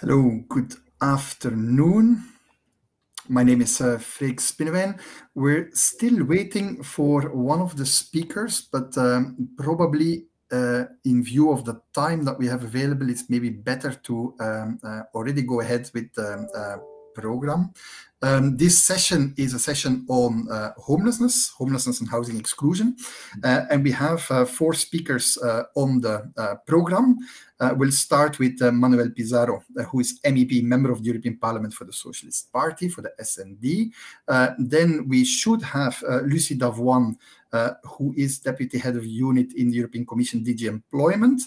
Hello, good afternoon. My name is Freek Spinnewijn. We're still waiting for one of the speakers, but probably in view of the time that we have available, it's maybe better to already go ahead with the program. This session is a session on homelessness and housing exclusion. And we have 4 speakers on the program. We'll start with Manuel Pizarro, who is MEP, member of the European Parliament for the Socialist Party, for the SND. Then we should have Lucie Davoine, who is Deputy Head of Unit in the European Commission, DG Employment.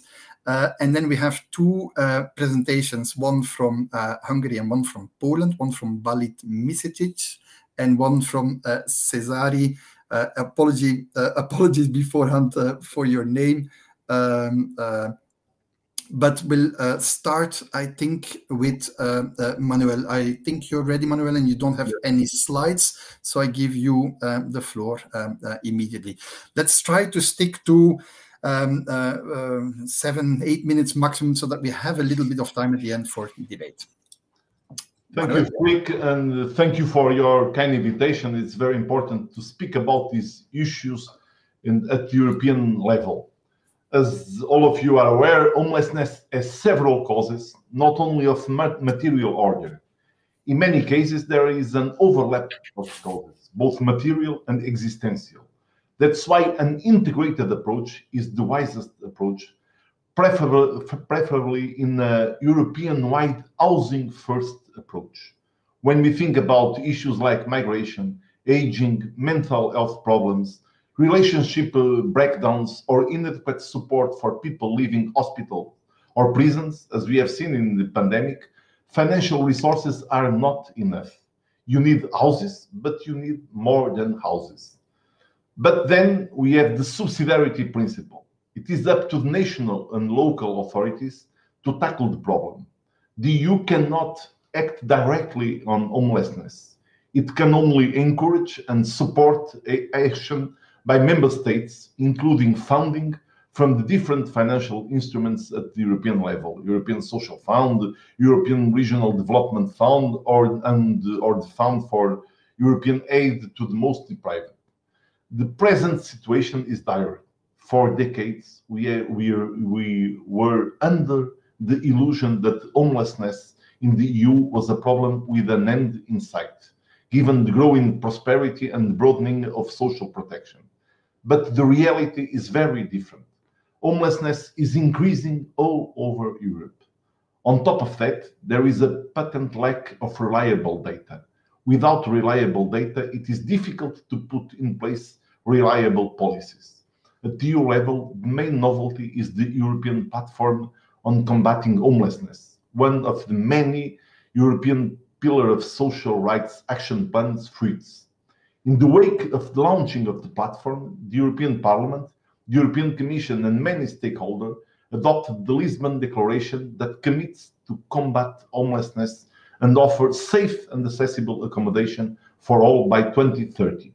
And then we have 2 presentations, one from Hungary and one from Poland, one from Balit Misicic and one from Cesari. Apologies beforehand for your name. But we'll start, I think, with Manuel. I think you're ready, Manuel, and you don't have any slides, so I give you the floor immediately. Let's try to stick to 7-8 minutes maximum so that we have a little bit of time at the end for debate. Thank you, Freek, and thank you for your kind invitation. It's very important to speak about these issues at the European level. As all of you are aware, homelessness has several causes, not only of material order. In many cases, there is an overlap of causes, both material and existential. That's why an integrated approach is the wisest approach, preferably in a European-wide housing-first approach. When we think about issues like migration, aging, mental health problems, relationship breakdowns, or inadequate support for people leaving hospitals or prisons, as we have seen in the pandemic, financial resources are not enough. You need houses, but you need more than houses. But then we have the subsidiarity principle. It is up to national and local authorities to tackle the problem. The EU cannot act directly on homelessness. It can only encourage and support action by member states, including funding from the different financial instruments at the European level, European Social Fund, European Regional Development Fund, or the Fund for European Aid to the Most Deprived. The present situation is dire. For decades, we were under the illusion that homelessness in the EU was a problem with an end in sight, given the growing prosperity and broadening of social protection. But the reality is very different. Homelessness is increasing all over Europe. On top of that, there is a patent lack of reliable data. Without reliable data, it is difficult to put in place reliable policies. At the EU level, the main novelty is the European Platform on Combating Homelessness, one of the many European Pillar of Social Rights action plans fruits. In the wake of the launching of the platform, the European Parliament, the European Commission, and many stakeholders adopted the Lisbon Declaration that commits to combat homelessness and offer safe and accessible accommodation for all by 2030.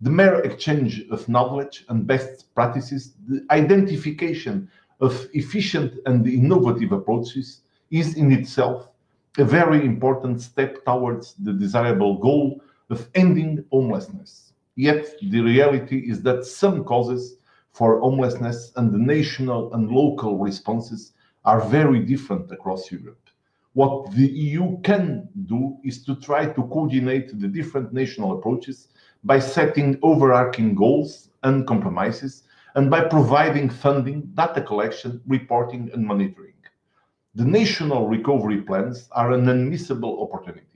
The mere exchange of knowledge and best practices, the identification of efficient and innovative approaches is in itself a very important step towards the desirable goal of ending homelessness. Yet the reality is that some causes for homelessness and the national and local responses are very different across Europe. What the EU can do is to try to coordinate the different national approaches by setting overarching goals and compromises, and by providing funding, data collection, reporting, and monitoring. The national recovery plans are an unmissable opportunity.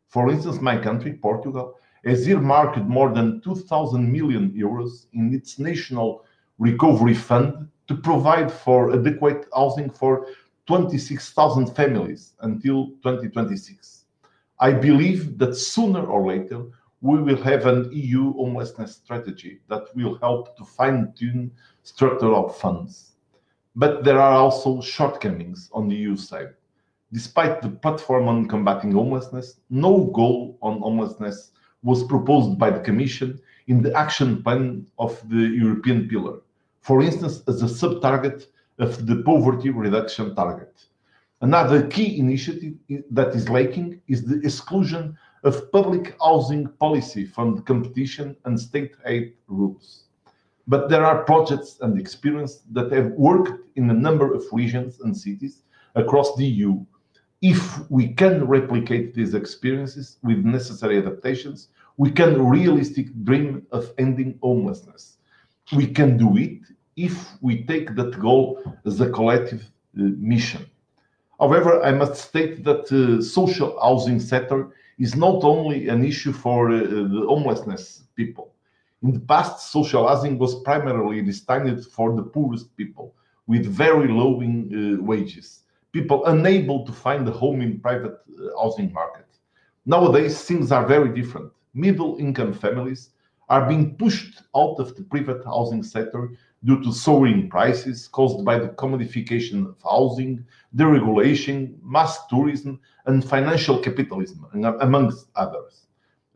For instance, my country, Portugal, has earmarked more than 2,000 million euros in its national recovery fund to provide for adequate housing for 26,000 families until 2026. I believe that sooner or later, we will have an EU homelessness strategy that will help to fine-tune structural funds. But there are also shortcomings on the EU side. Despite the platform on combating homelessness, no goal on homelessness was proposed by the Commission in the action plan of the European pillar, for instance, as a sub-target of the poverty reduction target. Another key initiative that is lacking is the exclusion of public housing policy from the competition and state aid rules. But there are projects and experience that have worked in a number of regions and cities across the EU. If we can replicate these experiences with necessary adaptations, we can realistically dream of ending homelessness. We can do it if we take that goal as a collective mission. However, I must state that the social housing sector is not only an issue for the homelessness people. In the past, social housing was primarily destined for the poorest people with very low wages, people unable to find a home in private housing market. Nowadays, things are very different. Middle-income families are being pushed out of the private housing sector due to soaring prices caused by the commodification of housing, deregulation, mass tourism, and financial capitalism, amongst others.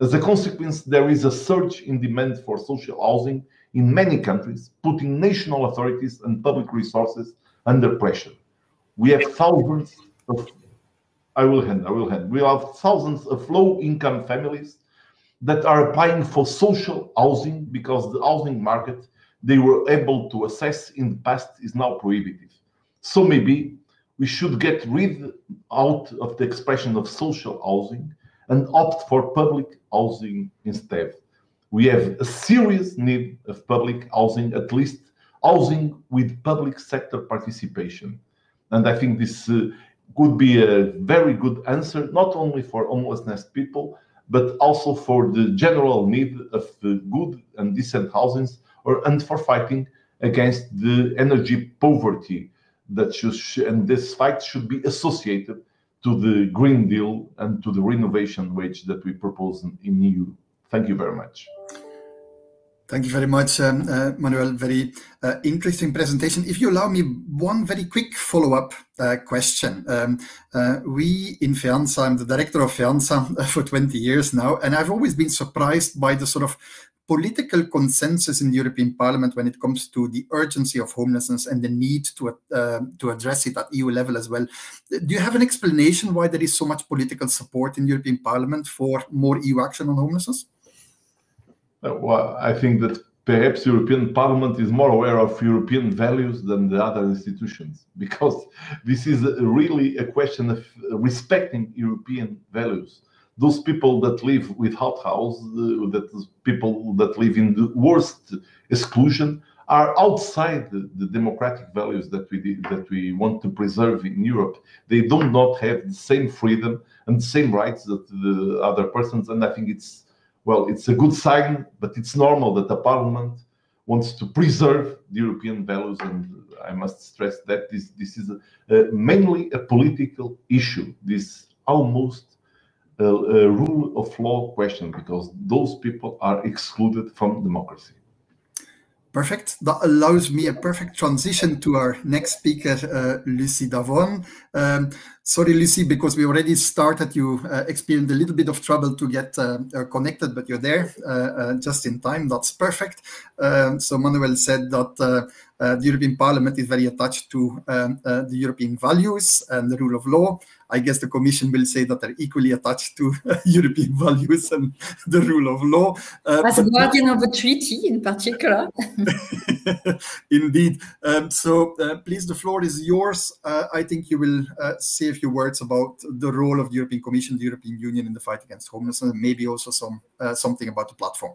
As a consequence, there is a surge in demand for social housing in many countries, putting national authorities and public resources under pressure. We have thousands of, We have thousands of low-income families that are applying for social housing because the housing market they were able to assess in the past is now prohibitive. So maybe we should get rid out of the expression of social housing and opt for public housing instead. We have a serious need of public housing, at least housing with public sector participation. And I think this could be a very good answer, not only for homelessness people, but also for the general need of good and decent housings, and for fighting against the energy poverty that and this fight should be associated to the Green Deal and to the renovation wage that we propose in EU. Thank you very much. Thank you very much, Manuel. Very interesting presentation. If you allow me one very quick follow-up question. We in FEANSA, I'm the director of FEANSA for 20 years now, and I've always been surprised by the sort of political consensus in the European Parliament when it comes to the urgency of homelessness and the need to address it at EU level as well. Do you have an explanation why there is so much political support in the European Parliament for more EU action on homelessness? Well, I think that perhaps the European Parliament is more aware of European values than the other institutions, because this is really a question of respecting European values. Those people that live without house, people that live in the worst exclusion, are outside the democratic values that we want to preserve in Europe. They do not have the same freedom and the same rights that the other persons, and I think it's a good sign, but it's normal that the Parliament wants to preserve the European values, and I must stress that this is mainly a political issue. This almost a rule of law question, because those people are excluded from democracy. Perfect. That allows me a perfect transition to our next speaker, Lucy Davon. Sorry, Lucy, because we already started. You experienced a little bit of trouble to get connected, but you're there just in time. That's perfect. So Manuel said that the European Parliament is very attached to the European values and the rule of law. I guess the Commission will say that they're equally attached to European values and the rule of law. As a guardian of a treaty in particular. Indeed. So please, the floor is yours. I think you will say a few words about the role of the European Commission, the European Union in the fight against homelessness, and maybe also something about the platform.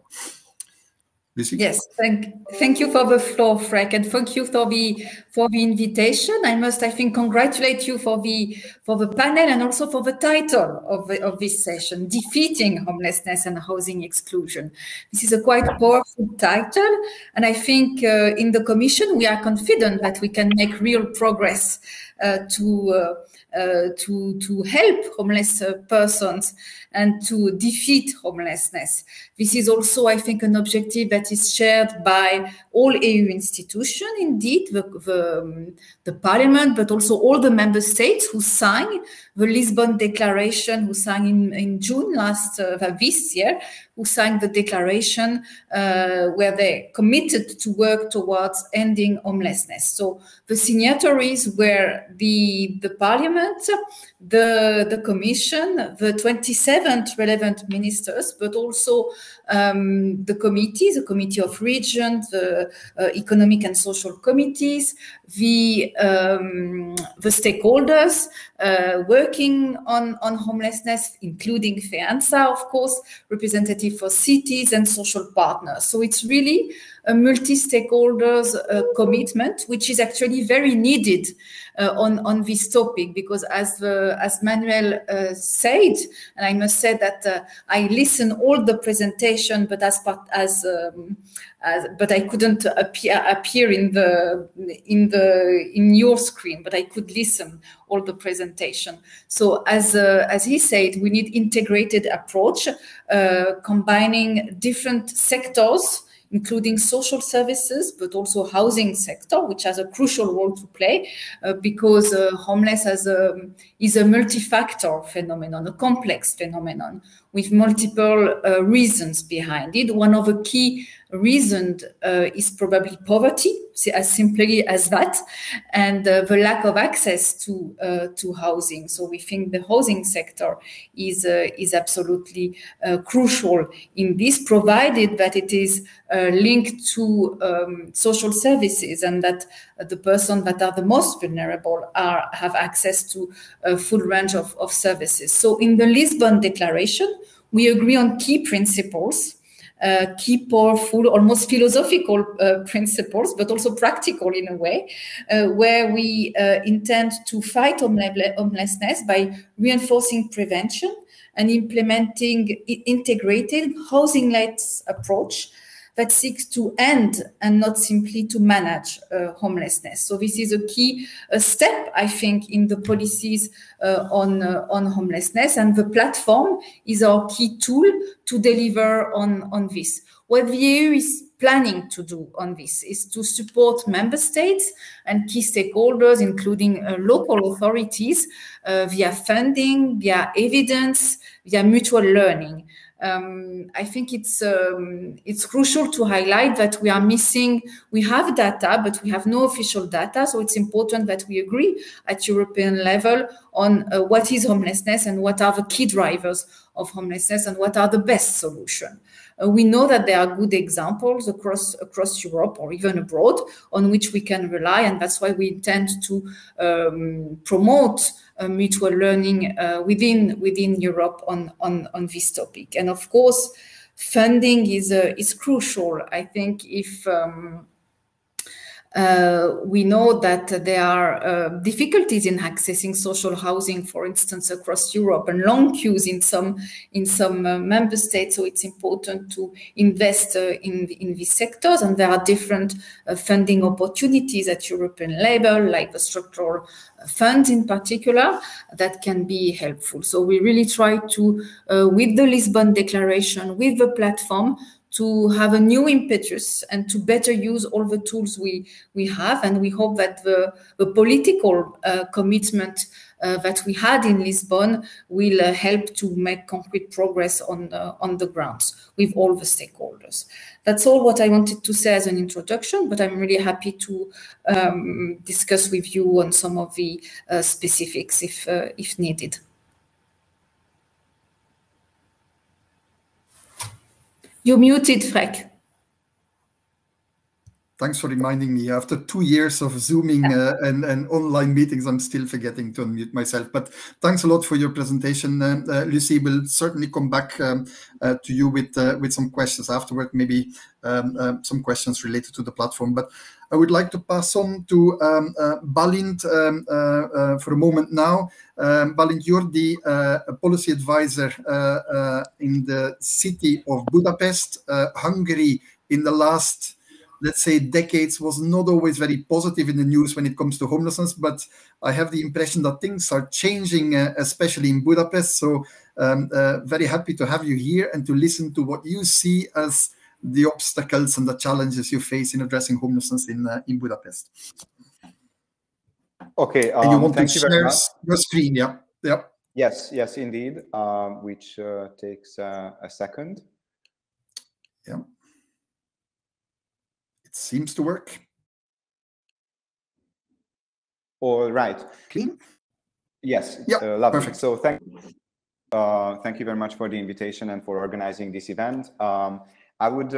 Lucy? Yes, thank you for the floor, Frank, and thank you for the invitation. I must, I think, congratulate you for the panel and also for the title of this session, Defeating Homelessness and Housing Exclusion. This is a quite powerful title, and I think in the Commission we are confident that we can make real progress to help homeless persons and to defeat homelessness. This is also, I think, an objective that is shared by all EU institutions, indeed, the Parliament, but also all the member states who signed the Lisbon Declaration, who signed in June this year, who signed the declaration where they committed to work towards ending homelessness. So the signatories were the Parliament, the Commission, the 27 relevant ministers, but also the committees, the Committee of Regions, the Economic and Social Committees, the stakeholders working on homelessness, including FEANSA, of course, representative for cities and social partners. So it's really a multi-stakeholders commitment, which is actually very needed on this topic, because as Manuel said, and I must say that I listened all the presentation, but but I couldn't appear in your screen, but I could listen all the presentation. So as he said, we need integrated approach, combining different sectors, including social services, but also housing sector, which has a crucial role to play, because homelessness is a multi-factor phenomenon, a complex phenomenon with multiple reasons behind it. One of the key reasons is probably poverty, as simply as that, and the lack of access to housing. So we think the housing sector is absolutely crucial in this, provided that it is linked to social services, and that the persons that are the most vulnerable have access to a full range of services. So in the Lisbon Declaration, we agree on key principles, key powerful, almost philosophical principles, but also practical in a way, where we intend to fight homelessness by reinforcing prevention and implementing integrated housing-led approach that seeks to end and not simply to manage homelessness. So this is a key step, I think, in the policies on homelessness, and the platform is our key tool to deliver on this. What the EU is planning to do on this is to support member states and key stakeholders, including local authorities, via funding, via evidence, via mutual learning. I think it's crucial to highlight that we have data, but we have no official data. So it's important that we agree at European level on what is homelessness and what are the key drivers of homelessness and what are the best solutions. We know that there are good examples across Europe or even abroad on which we can rely, and that's why we intend to promote mutual learning within Europe on this topic. And of course, funding is crucial. I think if we know that there are difficulties in accessing social housing, for instance, across Europe, and long queues in some member states. So it's important to invest in these sectors, and there are different funding opportunities at European level, like the structural funds in particular, that can be helpful. So we really try to, with the Lisbon Declaration, with the platform, to have a new impetus and to better use all the tools we have. And we hope that the political commitment that we had in Lisbon will help to make concrete progress on the grounds with all the stakeholders. That's all what I wanted to say as an introduction, but I'm really happy to discuss with you on some of the specifics if needed. You're muted, Frank. Thanks for reminding me. After 2 years of Zooming and online meetings, I'm still forgetting to unmute myself. But thanks a lot for your presentation, Lucy. We'll certainly come back to you with some questions afterward, maybe some questions related to the platform. But I would like to pass on to Balint for a moment now. Balint, you're the policy advisor in the city of Budapest. Hungary in the last, let's say, decades was not always very positive in the news when it comes to homelessness, but I have the impression that things are changing, especially in Budapest. So very happy to have you here and to listen to what you see as the obstacles and the challenges you face in addressing homelessness in Budapest. Okay, and you want thank to you very share much. your screen, yeah? Yeah. Yes, indeed, which takes a second. Yeah. It seems to work. All right. Clean? Yes. Yeah, Lovely. perfect. So thank you very much for the invitation and for organizing this event. I would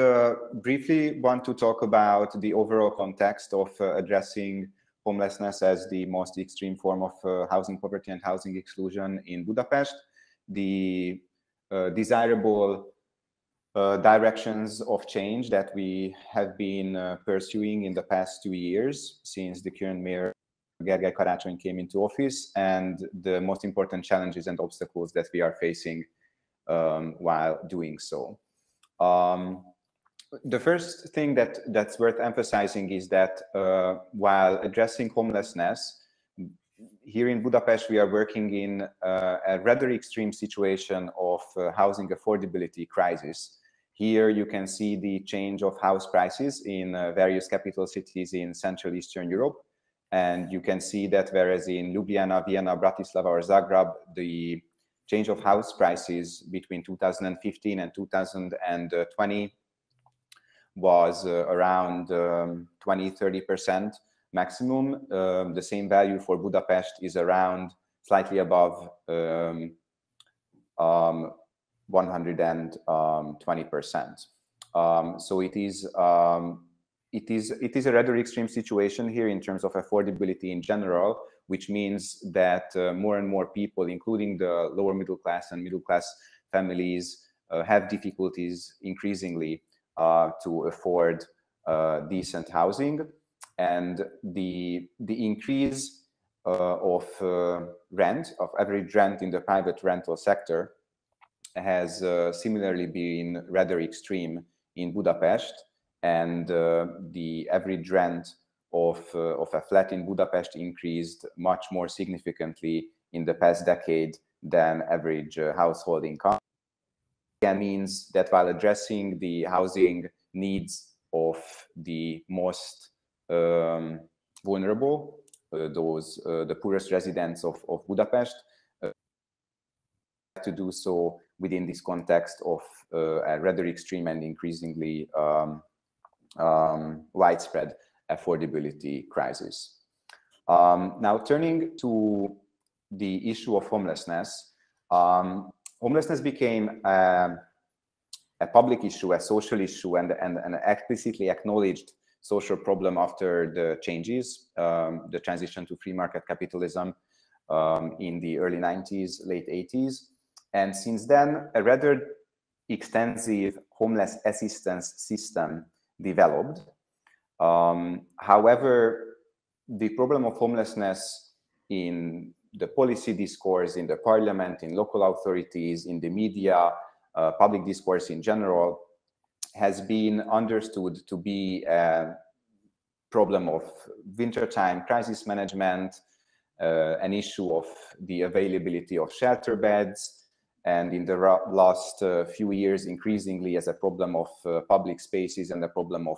briefly want to talk about the overall context of addressing homelessness as the most extreme form of housing poverty and housing exclusion in Budapest, the desirable directions of change that we have been pursuing in the past 2 years since the current mayor Gergely Karácsony came into office, and the most important challenges and obstacles that we are facing while doing so. The first thing that's worth emphasizing is that while addressing homelessness, here in Budapest, we are working in a rather extreme situation of housing affordability crisis. Here you can see the change of house prices in various capital cities in Central Eastern Europe. And you can see that whereas in Ljubljana, Vienna, Bratislava, or Zagreb, the change of house prices between 2015 and 2020 was around 20–30% maximum. The same value for Budapest is around slightly above 120%. So it is a rather extreme situation here in terms of affordability in general, which means that more and more people, including the lower middle class and middle class families, have difficulties increasingly to afford decent housing. And the increase of rent, of average rent in the private rental sector, has similarly been rather extreme in Budapest. And the average rent of a flat in Budapest increased much more significantly in the past decade than average household income. That means that while addressing the housing needs of the most vulnerable, the poorest residents of Budapest, to do so within this context of a rather extreme and increasingly widespread affordability crisis. Now, turning to the issue of homelessness, homelessness became a public issue, a social issue, and an explicitly acknowledged social problem after the changes, the transition to free market capitalism in the early 90s, late 80s. And since then, a rather extensive homeless assistance system developed. However, the problem of homelessness in the policy discourse, in the parliament, in local authorities, in the media, public discourse in general, has been understood to be a problem of wintertime crisis management, an issue of the availability of shelter beds, and in the last few years, increasingly as a problem of public spaces and a problem of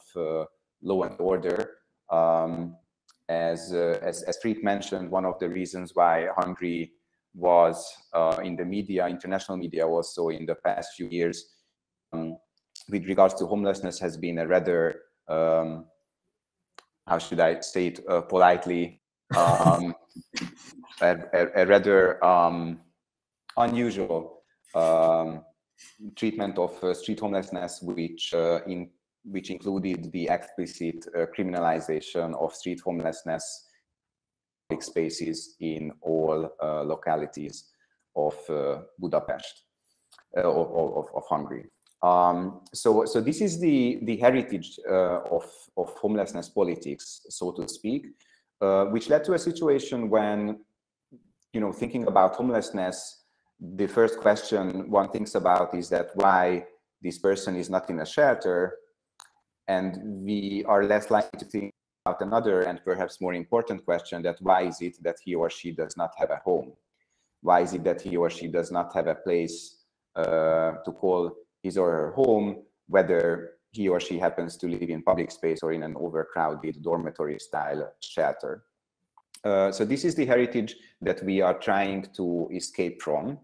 law and order. As Fried mentioned, one of the reasons why Hungary was in the media, international media also in the past few years, with regards to homelessness, has been a rather, how should I say it politely, a rather unusual treatment of street homelessness, which included the explicit criminalization of street homelessness public spaces in all localities of Budapest, of Hungary. So this is the heritage of homelessness politics, so to speak, which led to a situation when, thinking about homelessness, the first question one thinks about is that why this person is not in a shelter, and we are less likely to think about another and perhaps more important question, that why is it that he or she does not have a home? Why is it that he or she does not have a place to call his or her home, whether he or she happens to live in public space or in an overcrowded dormitory-style shelter? So this is the heritage that we are trying to escape from.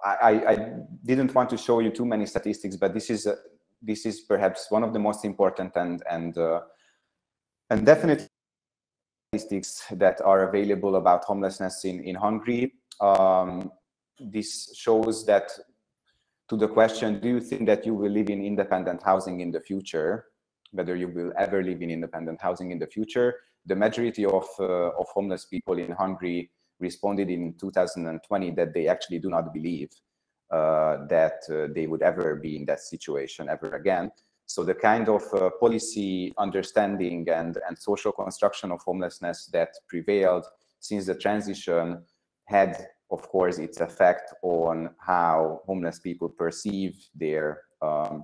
I didn't want to show you too many statistics, but this is perhaps one of the most important and And definitely statistics that are available about homelessness in Hungary. This shows that to the question, do you think that you will live in independent housing in the future, whether you will ever live in independent housing in the future, the majority of homeless people in Hungary responded in 2020 that they actually do not believe that they would ever be in that situation ever again. So the kind of policy understanding and social construction of homelessness that prevailed since the transition had, of course, its effect on how homeless people perceive their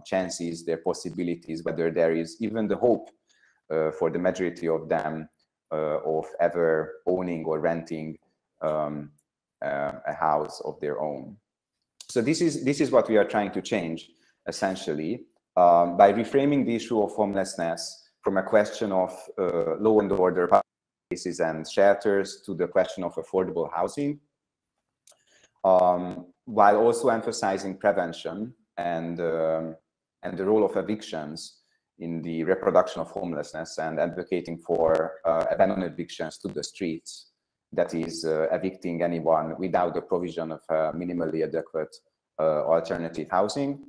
chances, their possibilities, whether there is even the hope for the majority of them of ever owning or renting a house of their own. So this is what we are trying to change, essentially, by reframing the issue of homelessness from a question of law and order places and shelters to the question of affordable housing, while also emphasizing prevention and the role of evictions in the reproduction of homelessness and advocating for abandoned evictions to the streets, that is evicting anyone without the provision of minimally adequate alternative housing.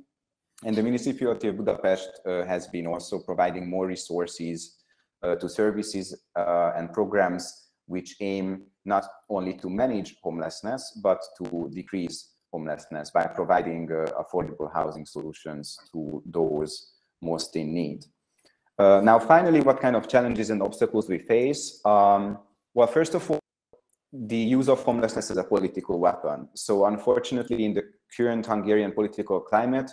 And the municipality of Budapest has been also providing more resources to services and programs which aim not only to manage homelessness, but to decrease homelessness by providing affordable housing solutions to those most in need. Now, finally, what kind of challenges and obstacles we face? Well, first of all, the use of homelessness as a political weapon. So unfortunately, in the current Hungarian political climate,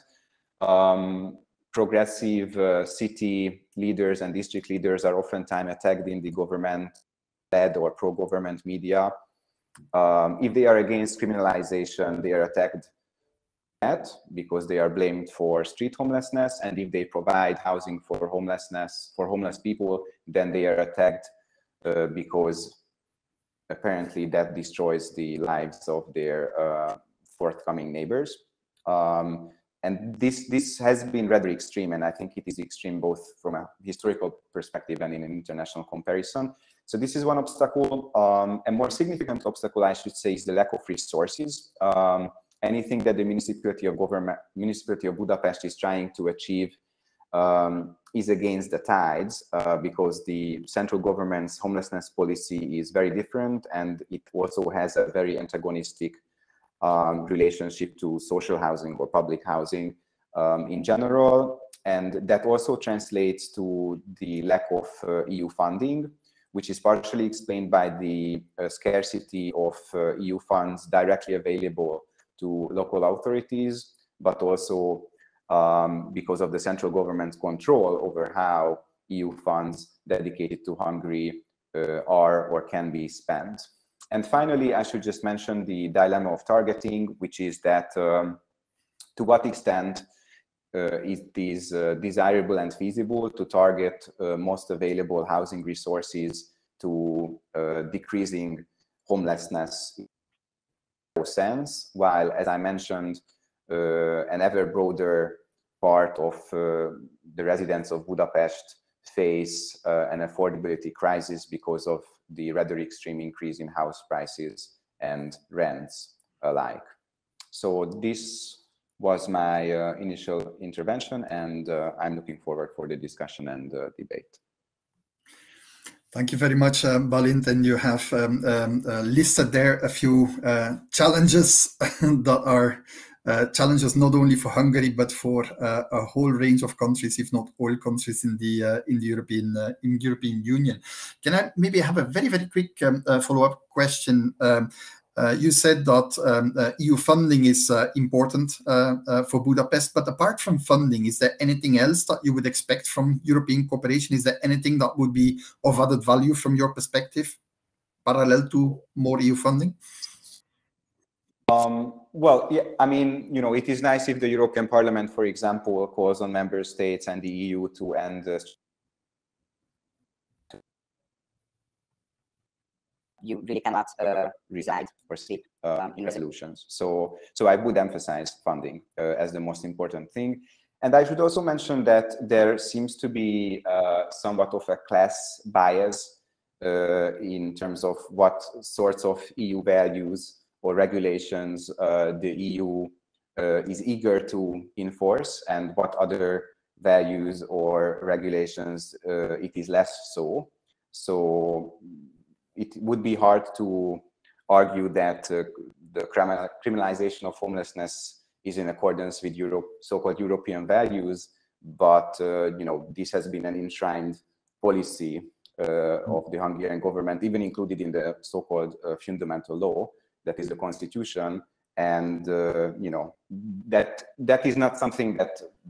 progressive city leaders and district leaders are oftentimes attacked in the government-led or pro-government media. If they are against criminalization, they are attacked because they are blamed for street homelessness, and if they provide housing for homeless people, then they are attacked because apparently that destroys the lives of their forthcoming neighbors. And this has been rather extreme, and I think it is extreme both from a historical perspective and in an international comparison. So this is one obstacle. A more significant obstacle, I should say, is the lack of resources. Anything that the municipality of Budapest is trying to achieve is against the tides because the central government's homelessness policy is very different, and it also has a very antagonistic relationship to social housing or public housing in general. And that also translates to the lack of EU funding, which is partially explained by the scarcity of EU funds directly available to local authorities, but also because of the central government's control over how EU funds dedicated to Hungary are or can be spent. And finally, I should just mention the dilemma of targeting, which is that to what extent it is desirable and feasible to target most available housing resources to decreasing homelessness sense, while, as I mentioned, an ever broader part of the residents of Budapest face an affordability crisis because of the rather extreme increase in house prices and rents alike. So this was my initial intervention, and I'm looking forward for the discussion and debate. Thank you very much, Balint. And you have listed there a few challenges that are challenges not only for Hungary, but for a whole range of countries, if not all countries in the European Union. Can I maybe have a very, very quick follow-up question? You said that EU funding is important for Budapest, but apart from funding, is there anything else that you would expect from European cooperation? Is there anything that would be of added value from your perspective, parallel to more EU funding? Well, yeah, I mean, you know, it is nice if the European Parliament, for example, calls on member states and the EU to end you really cannot reside or sleep in resolutions. So I would emphasize funding as the most important thing. And I should also mention that there seems to be somewhat of a class bias in terms of what sorts of EU values or regulations the EU is eager to enforce, and what other values or regulations it is less so. So it would be hard to argue that the criminalization of homelessness is in accordance with so-called European values, but you know, this has been an enshrined policy of the Hungarian government, even included in the so-called fundamental law, that is the constitution, and you know, that is not something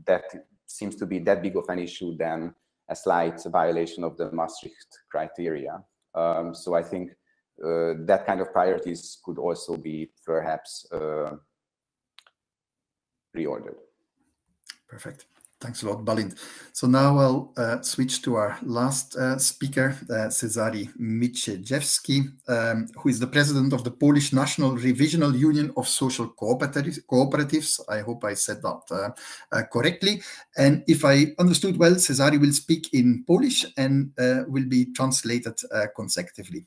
that seems to be that big of an issue than a slight violation of the Maastricht criteria. So I think that kind of priorities could also be perhaps reordered. Perfect. Thanks a lot, Balint. So now I'll switch to our last speaker, Cezary Mieczejewski, who is the president of the Polish National Revisional Union of Social Cooperatives. I hope I said that correctly. And if I understood well, Cezary will speak in Polish and will be translated consecutively,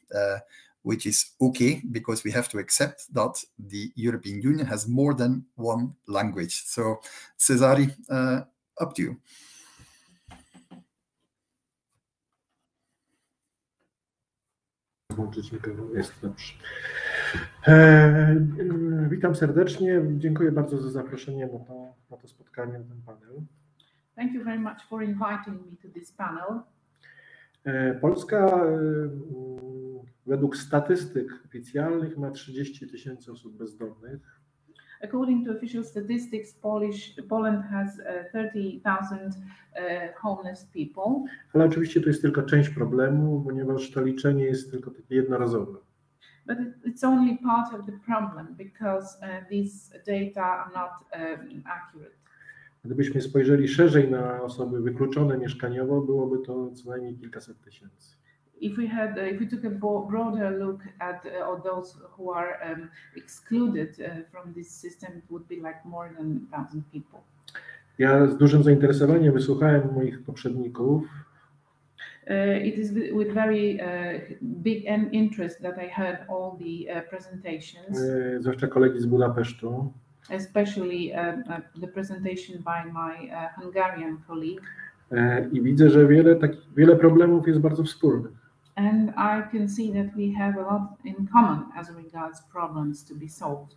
which is okay, because we have to accept that the European Union has more than one language. So, Cezary, up to you. Witam serdecznie. Dziękuję bardzo za zaproszenie na to spotkanie, na ten panel. Thank you very much for inviting me to this panel. Polska według statystyk oficjalnych ma 30 000 osób bezdomnych. According to official statistics, Poland has 30,000 homeless people. Ale oczywiście to jest tylko część problemu, ponieważ to liczenie jest tylko takie jednorazowe. But it's only part of the problem because these data are not accurate. Gdybyśmy spojrzeli szerzej na osoby wykluczone mieszkaniowo, byłoby to co najmniej kilkaset tysięcy. If we took a broader look at those who are excluded from this system, it would be like more than 1,000 people. Ja z dużym zainteresowaniem wysłuchałem moich poprzedników. It is with very big interest that I heard all the presentations. Zwłaszcza kolegi z Budapesztu. Especially the presentation by my Hungarian colleague. I widzę, że wiele problemów jest bardzo wspólnych. And I can see that we have a lot in common as regards problems to be solved.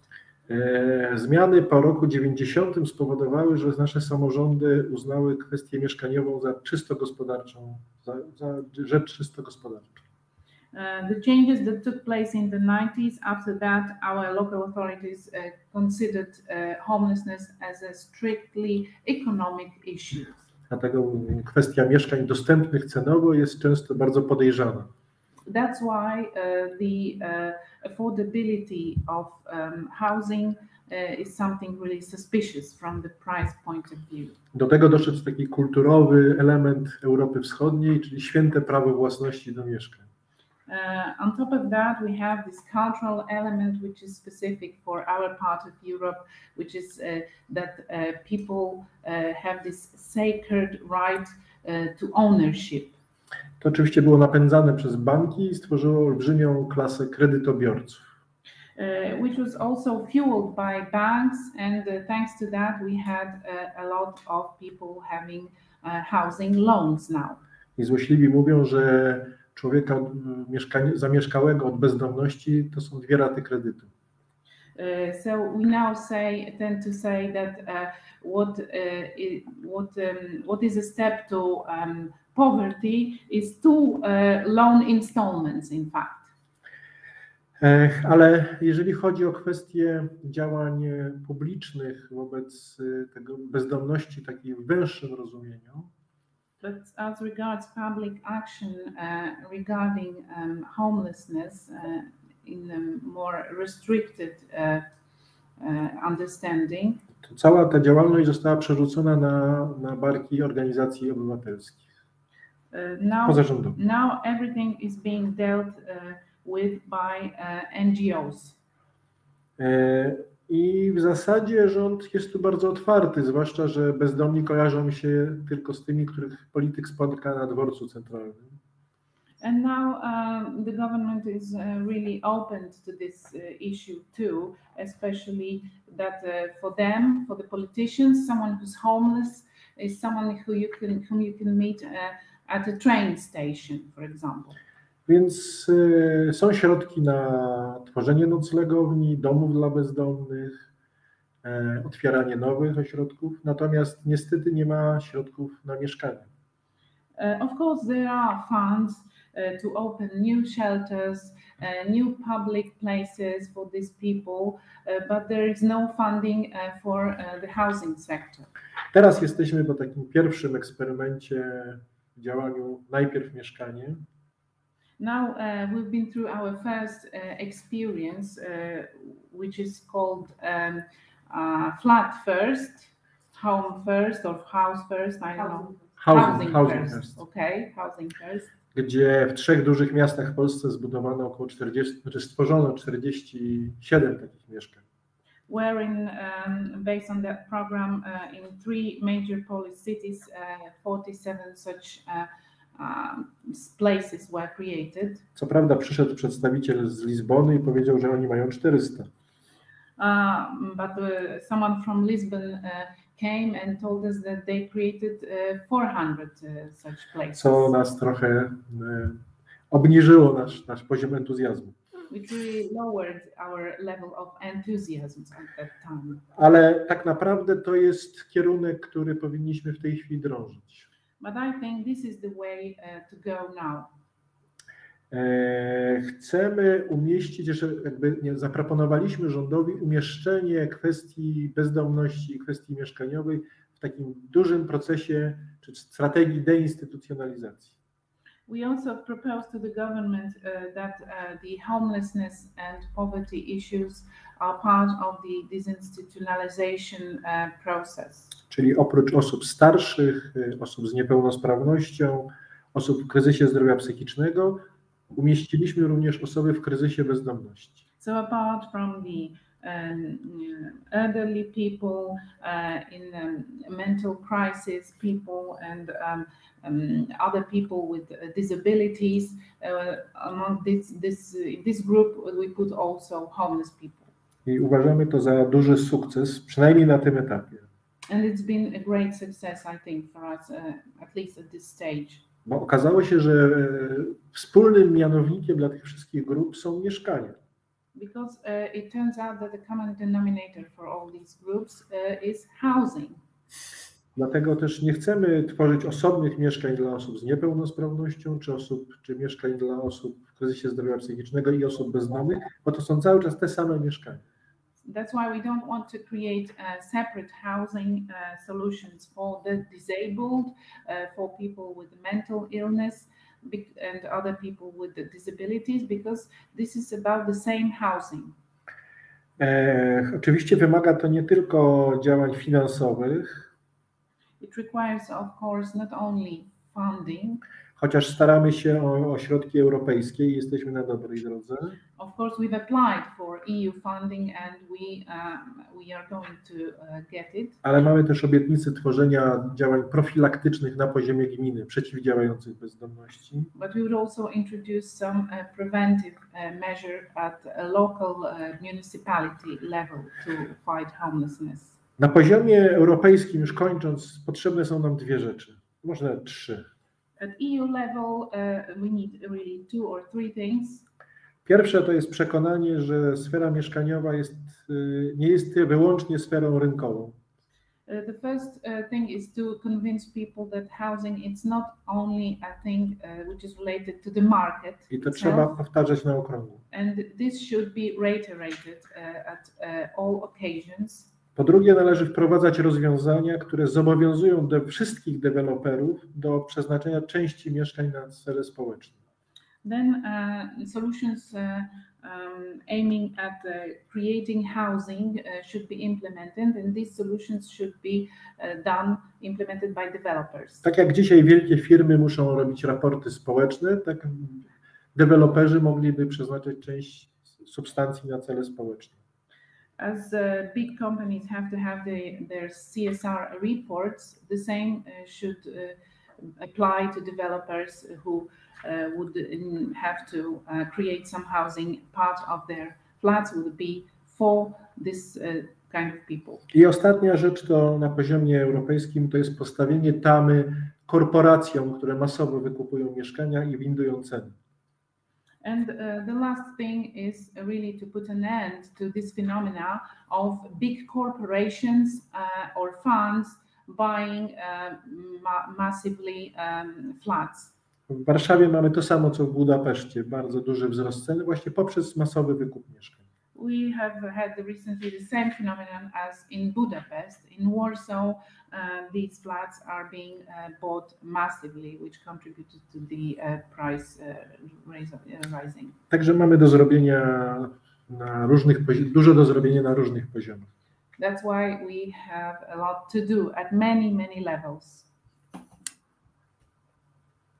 Zmiany po roku 90 spowodowały, że nasze samorządy uznały kwestię mieszkaniową za czysto gospodarczą, za rzecz czysto gospodarczą. The changes that took place in the 90s, after that our local authorities considered homelessness as a strictly economic issue. Dlatego kwestia mieszkań dostępnych cenowo jest często bardzo podejrzana. That's why the affordability of housing is something really suspicious from the price point of view. Do tego doszedł taki kulturowy element Europy Wschodniej, czyli święte prawo własności do mieszkań. On top of that, we have this cultural element which is specific for our part of Europe, which is that people have this sacred right to ownership. To oczywiście było napędzane przez banki i stworzyło olbrzymią klasę kredytobiorców. Which was also fueled by banks, and thanks to that we had a lot of people having housing loans now. I złośliwi mówią, że człowieka zamieszkałego od bezdomności to są 2 raty kredytu. So we now tend to say that what is a step to poverty is 2 loan installments, in fact. Ale jeżeli chodzi o kwestie działań publicznych wobec tego bezdomności w takim węższym rozumieniu, but as regards public action regarding homelessness in a more restricted understanding, to cała ta działalność została przerzucona na barki organizacji obywatelskich. Now everything is being dealt with by NGOs. I w zasadzie rząd jest tu bardzo otwarty, zwłaszcza, że bezdomni kojarzą się tylko z tymi, których polityk spotka na dworcu centralnym. And now the government is really open to this issue too, especially that for them, for the politicians, someone who's homeless is someone whom you can meet at a train station, for example. Więc są środki na tworzenie noclegowni, domów dla bezdomnych, otwieranie nowych ośrodków, natomiast niestety nie ma środków na mieszkania. Of course, there are funds to open new shelters, new public places for these people, but there is no funding for the housing sector. Teraz jesteśmy po takim pierwszym eksperymencie w działaniu najpierw mieszkanie. Now we've been through our first experience, which is called flat first, home first, or house first, I don't know. Housing first. Okay, housing first. Gdzie w 3 dużych miastach w Polsce zbudowano około 40, znaczy stworzono 47 takich mieszkań. Wherein, based on that program, in 3 major Polish cities, 47 such places were created. Co prawda przyszedł przedstawiciel z Lizbony i powiedział, że oni mają 400. But someone from Lisbon came and told us that they created 400 such places. Co nas trochę obniżyło nasz poziom entuzjazmu. Which really lowered our level of enthusiasm at that time. Ale tak naprawdę to jest kierunek, który powinniśmy w tej chwili drążyć. But I think this is the way to go now. Chcemy umieścić, że zaproponowaliśmy rządowi umieszczenie kwestii bezdomności i kwestii mieszkaniowej w takim dużym procesie czy strategii deinstytucjonalizacji. We also propose to the government that the homelessness and poverty issues are part of the disinstitutionalization process. Czyli oprócz osób starszych, osób z niepełnosprawnością, osób w kryzysie zdrowia psychicznego, umieściliśmy również osoby w kryzysie bezdomności. So apart from the elderly people, in mental crisis people, and other people with disabilities, among this group we put also homeless people. I uważamy to za duży sukces, przynajmniej na tym etapie. And it's been a great success, I think, for us, at least at this stage. Bo okazało się, że wspólnym mianownikiem dla tych wszystkich grup są mieszkania. Because it turns out that the common denominator for all these groups is housing. Dlatego też nie chcemy tworzyć osobnych mieszkań dla osób z niepełnosprawnością, czy mieszkań dla osób w kryzysie zdrowia psychicznego i osób bezdomnych, bo to są cały czas te same mieszkania. That's why we don't want to create separate housing solutions for the disabled, for people with mental illness and other people with disabilities, because this is about the same housing. Oczywiście wymaga to nie tylko działań finansowych. It requires, of course, not only funding. Chociaż staramy się o środki europejskie i jesteśmy na dobrej drodze. Of course, we've applied for EU funding and we are going to get it. Ale mamy też obietnicę tworzenia działań profilaktycznych na poziomie gminy, przeciwdziałających bezdomności. But we would also introduce some preventive measure at a local municipality level to fight homelessness. Na poziomie europejskim, już kończąc, potrzebne są nam 2 rzeczy, może nawet 3. At EU level, we need really 2 or 3 things. Pierwsze to jest przekonanie, że sfera mieszkaniowa nie jest wyłącznie sferą rynkową. The first thing is to convince people that housing is not only a thing which is related to the market. I to trzeba powtarzać na okrągło. And this should be reiterated at all occasions. Po drugie, należy wprowadzać rozwiązania, które zobowiązują wszystkich deweloperów do przeznaczenia części mieszkań na cele społeczne. Then solutions aiming at creating housing should be implemented, and these solutions should be implemented by developers. Tak jak dzisiaj wielkie firmy muszą robić raporty społeczne, tak deweloperzy mogliby przeznaczyć część substancji na cele społeczne. As big companies have to have their CSR reports, the same should apply to developers who would have to create some housing. Part of their flats would be for this kind of people. I ostatnia rzecz to na poziomie europejskim to jest postawienie tamy korporacjom, które masowo wykupują mieszkania i windują ceny. And the last thing is really to put an end to this phenomena of big corporations or funds buying massively flats. W Warszawie mamy to samo, co w Budapeszcie, bardzo duży wzrost ceny właśnie poprzez masowy wykup mieszkań. We have had recently the same phenomenon as in Budapest. In Warsaw, these flats are being bought massively, which contributed to the price rising. Także mamy do zrobienia na dużo do zrobienia na różnych poziomach. That's why we have a lot to do at many levels.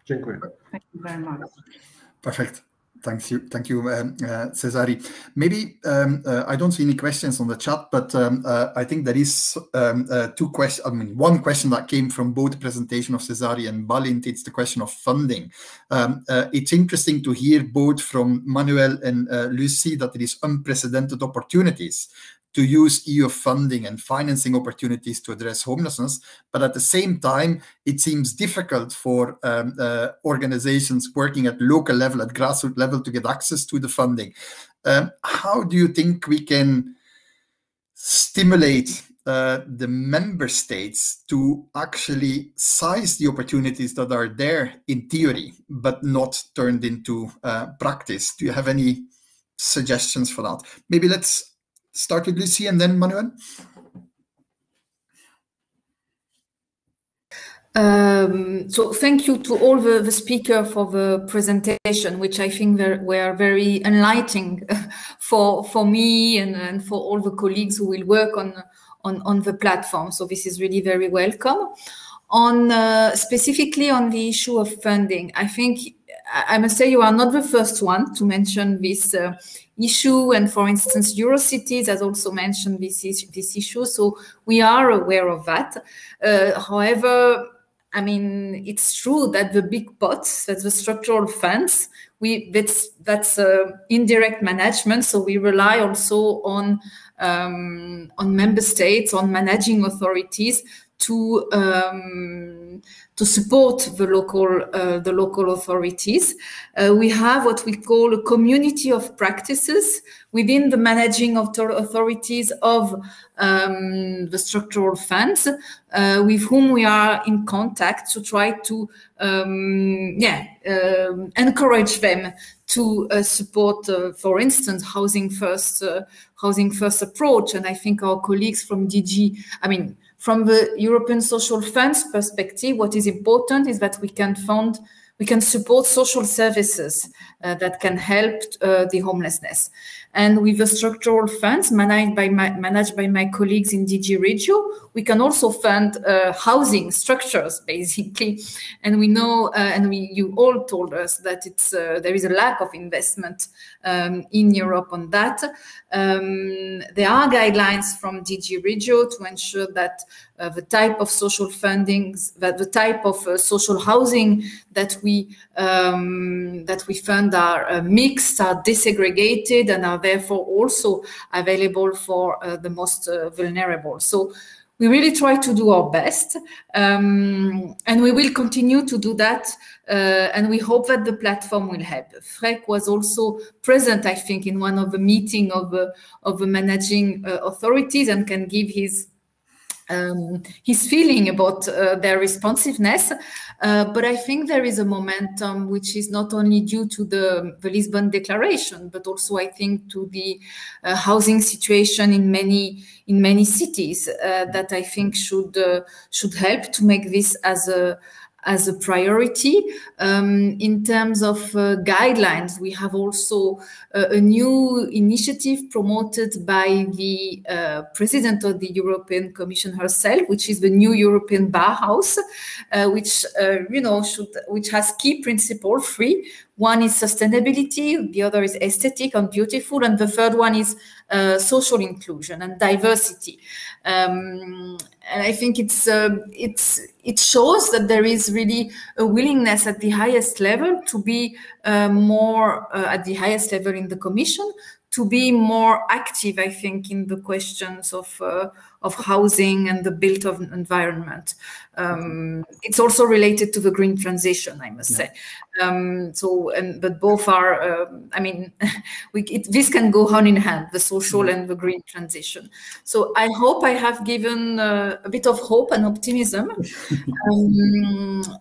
Dziękuję. Thank you very much. Perfect. Thank you, Cesari. Maybe I don't see any questions on the chat, but I think there is two questions. I mean, one question that came from both the presentation of Cesari and Balint. It's the question of funding. It's interesting to hear both from Manuel and Lucy that there is unprecedented opportunities to use EU funding and financing opportunities to address homelessness. But at the same time, it seems difficult for organizations working at local level, at grassroots level, to get access to the funding. How do you think we can stimulate the member states to actually size the opportunities that are there in theory, but not turned into practice? Do you have any suggestions for that? Maybe let's start with Lucy and then Manuel. So thank you to all the speakers for the presentation, which I think were very enlightening for me and for all the colleagues who will work on the platform. So this is really very welcome. On specifically on the issue of funding, I think I must say you are not the first one to mention this issue, and for instance, Eurocities has also mentioned this issue, so we are aware of that. However, I mean, it's true that the big pots, that's the structural funds, that's indirect management, so we rely also on member states, on managing authorities to support the local authorities. We have what we call a community of practices within the managing authorities of the structural funds, with whom we are in contact to try to encourage them to support, for instance, housing first approach. And I think our colleagues from DG, from the European Social Fund's perspective, what is important is that we can support social services that can help the homelessness. And with the structural funds managed by my colleagues in DG Regio, we can also fund housing structures, basically. And we know, you all told us that there is a lack of investment in Europe on that. There are guidelines from DG Regio to ensure that the type of social fundings, that the type of social housing that we fund are mixed, are desegregated, and are therefore also available for the most vulnerable. So we really try to do our best, and we will continue to do that, and we hope that the platform will help. Freek was also present, I think, in one of the meetings of the managing authorities, and can give his feeling about their responsiveness. But I think there is a momentum which is not only due to the Lisbon Declaration, but also I think to the housing situation in many cities that I think should help to make this as a priority. In terms of guidelines, we have also a new initiative promoted by the President of the European Commission herself, which is the new European Bauhaus, which has key principle 3, One is sustainability, the other is aesthetic and beautiful, and the third one is social inclusion and diversity. And I think it shows that there is really a willingness at the highest level to be more at the highest level in the Commission, to be more active, I think, in the questions of housing and the built environment. It's also related to the green transition, I must say. But both are, I mean, this can go hand in hand, the social and the green transition. So I hope I have given a bit of hope and optimism.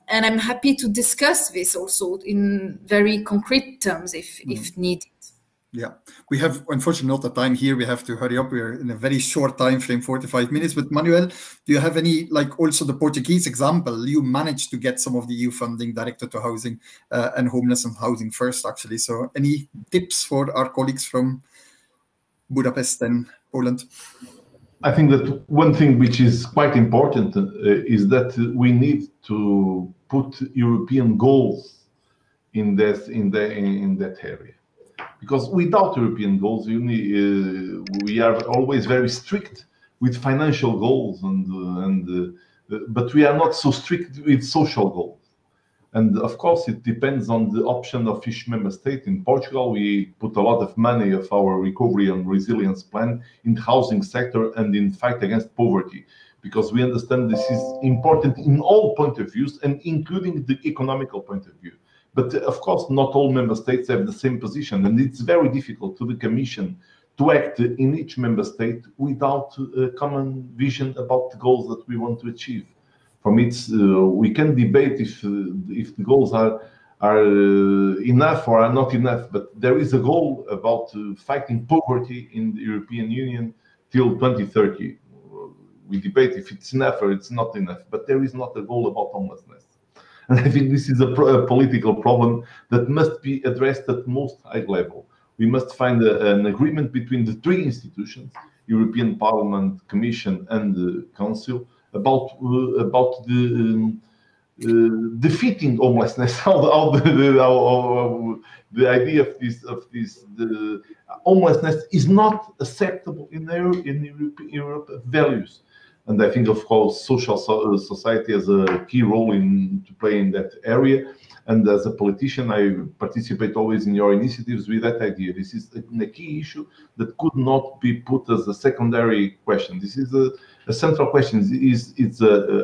And I'm happy to discuss this also in very concrete terms if needed. Yeah, we have unfortunately not the time here. We have to hurry up. We're in a very short time frame, 45 minutes. But Manuel, do you have any, like also the Portuguese example? You managed to get some of the EU funding directed to housing and homeless and housing first, actually. So any tips for our colleagues from Budapest and Poland? I think that one thing which is quite important is that we need to put European goals in that area. Because without European goals, we are always very strict with financial goals, but we are not so strict with social goals. And of course, it depends on the option of each member state. In Portugal, we put a lot of money of our recovery and resilience plan in the housing sector and in fight against poverty, because we understand this is important in all point of views, and including the economical point of view. But of course, not all member states have the same position, and it's very difficult to the Commission to act in each member state without a common vision about the goals that we want to achieve. For me, we can debate if the goals are enough or are not enough, but there is a goal about fighting poverty in the European Union till 2030. We debate if it's enough or it's not enough, but there is not a goal about homelessness. And I think this is a political problem that must be addressed at most high level. We must find an agreement between the three institutions, European Parliament, Commission, and the Council, about the defeating homelessness. The idea of the homelessness is not acceptable in Europe values. And I think, of course, social society has a key role to play in that area. And as a politician, I participate always in your initiatives with that idea. This is a key issue that could not be put as a secondary question. This is a central question.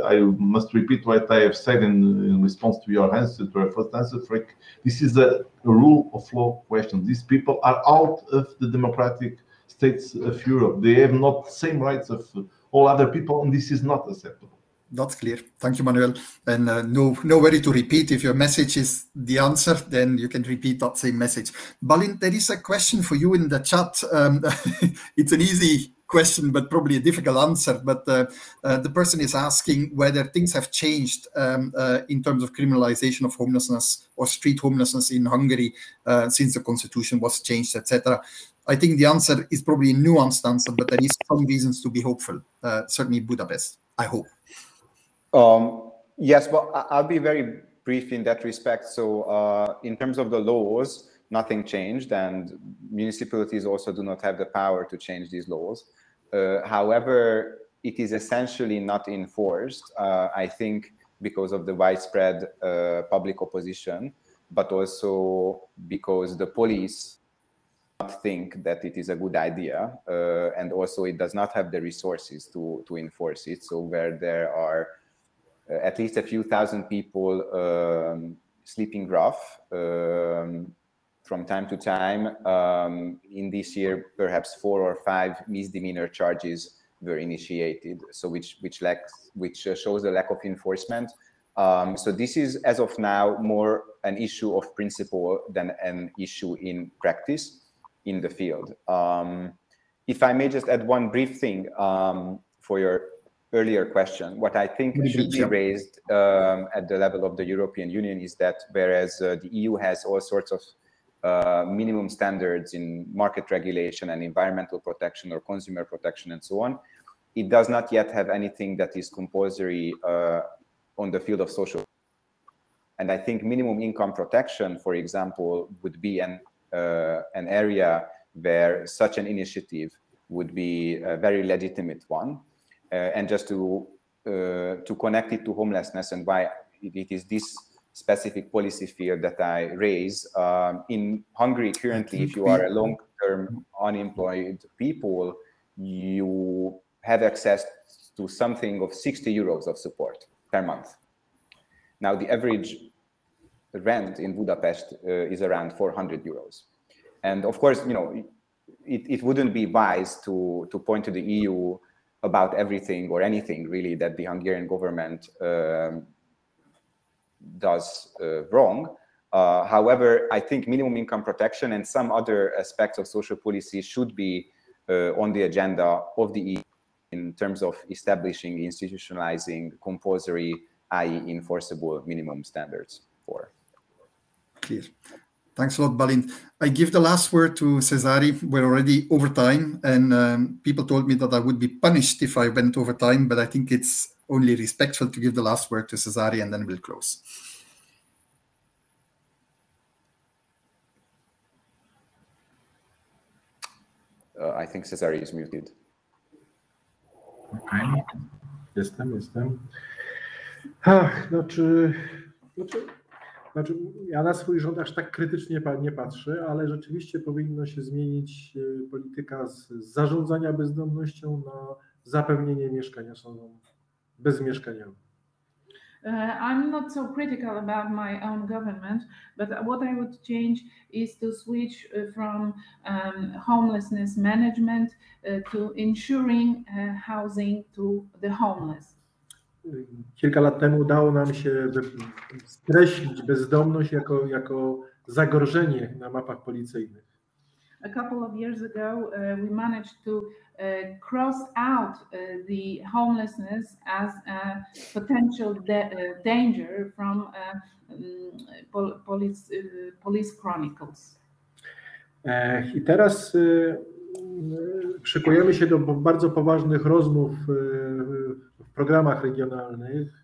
I must repeat what I have said in response to your answer, to our first answer, Frank. This is a rule of law question. These people are out of the democratic states of Europe. They have not the same rights of all other people, and this is not acceptable. That's clear. Thank you, Manuel. And no worry to repeat. If your message is the answer, then you can repeat that same message. Balint, there is a question for you in the chat. It's an easy question, but probably a difficult answer. But the person is asking whether things have changed in terms of criminalization of homelessness or street homelessness in Hungary since the constitution was changed, etc. I think the answer is probably a nuanced answer, but there is some reasons to be hopeful, certainly Budapest, I hope. Yes, well, I'll be very brief in that respect. So in terms of the laws, nothing changed, and municipalities also do not have the power to change these laws. However, it is essentially not enforced, I think, because of the widespread public opposition, but also because the police think that it is a good idea, and also it does not have the resources to enforce it. So where there are at least a few thousand people sleeping rough from time to time, in this year perhaps 4 or 5 misdemeanor charges were initiated, so which shows a lack of enforcement. So this is, as of now, more an issue of principle than an issue in practice in the field. If I may just add one brief thing for your earlier question, what I think should be raised at the level of the European Union is that whereas the EU has all sorts of minimum standards in market regulation and environmental protection or consumer protection and so on, it does not yet have anything that is compulsory on the field of social. And I think minimum income protection, for example, would be an area where such an initiative would be a very legitimate one. And just to connect it to homelessness and why it is this specific policy field that I raise. In Hungary currently, if you are a long-term unemployed people, you have access to something of 60 euros of support per month. Now, the average rent in Budapest is around 400 euros. And of course, you know, it wouldn't be wise to point to the EU about everything or anything really that the Hungarian government does wrong. However, I think minimum income protection and some other aspects of social policy should be on the agenda of the EU in terms of establishing, institutionalizing compulsory, i.e. enforceable minimum standards for. Clear. Thanks a lot, Balint. I give the last word to Cesare. We're already over time, and people told me that I would be punished if I went over time, but I think it's only respectful to give the last word to Cesare, and then we'll close. I think Cesare is muted. Okay. Jestem. Znaczy, ja na swój rząd aż tak krytycznie nie patrzę, ale rzeczywiście powinno się zmienić polityka z zarządzania bezdomnością na zapewnienie mieszkania osobom bezmieszkaniowym. I'm not so critical about my own government, but what I would change is to switch from homelessness management to ensuring housing to the homeless. Kilka lat temu udało nam się skreślić bezdomność jako zagrożenie na mapach policyjnych. A couple of years ago, we managed to cross out the homelessness as a potential danger from police chronicles. I teraz szykujemy się do bardzo poważnych rozmów w programach regionalnych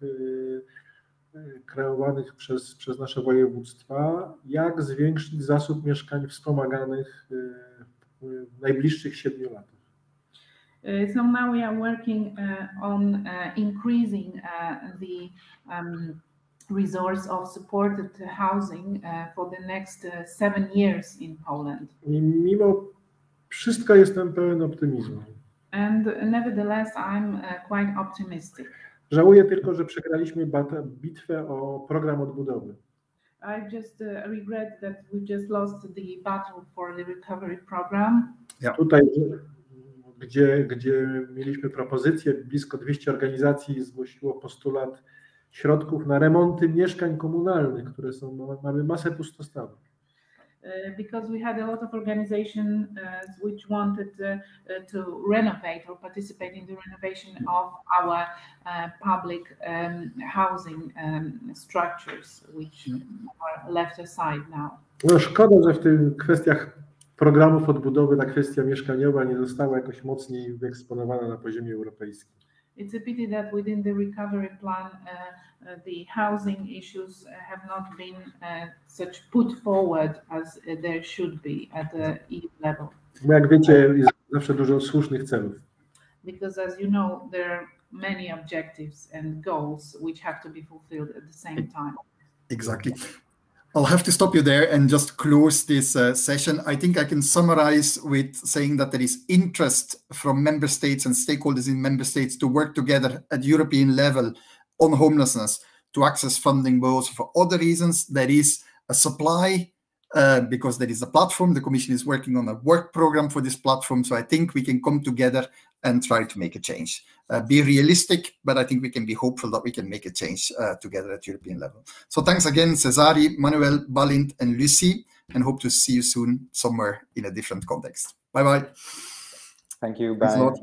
kreowanych przez nasze województwa, jak zwiększyć zasób mieszkań wspomaganych w najbliższych 7 latach. So now we are working on increasing the resource of supported housing for the next 7 years in Poland. I mimo wszystko jestem pełen optymizmu. And nevertheless, I'm quite optimistic. Żałuję tylko, że przegraliśmy bitwę o program odbudowy. I just regret that we just lost the battle for the recovery program. Yeah. Tutaj, gdzie mieliśmy propozycję, blisko 200 organizacji zgłosiło postulat środków na remonty mieszkań komunalnych, które mamy masę pustostanów. Because we had a lot of organizations which wanted to renovate or participate in the renovation of our public housing structures, which are left aside now. No szkoda, że w tych kwestiach programów odbudowy ta kwestia mieszkaniowa nie została jakoś mocniej wyeksponowana na poziomie europejskim. It's a pity that within the recovery plan, the housing issues have not been such put forward as there should be at the EU level. Bo jak wiecie, jest zawsze dużo słusznych celów. Because as you know, there are many objectives and goals which have to be fulfilled at the same time. Exactly. I'll have to stop you there and just close this session. I think I can summarize with saying that there is interest from member states and stakeholders in member states to work together at European level on homelessness, to access funding, but also for other reasons. There is a supply because there is a platform. The Commission is working on a work program for this platform. So I think we can come together and try to make a change. Be realistic, but I think we can be hopeful that we can make a change together at European level. So thanks again, Cesare, Manuel, Balint, and Lucy, and hope to see you soon somewhere in a different context. Bye-bye. Thank you. Bye.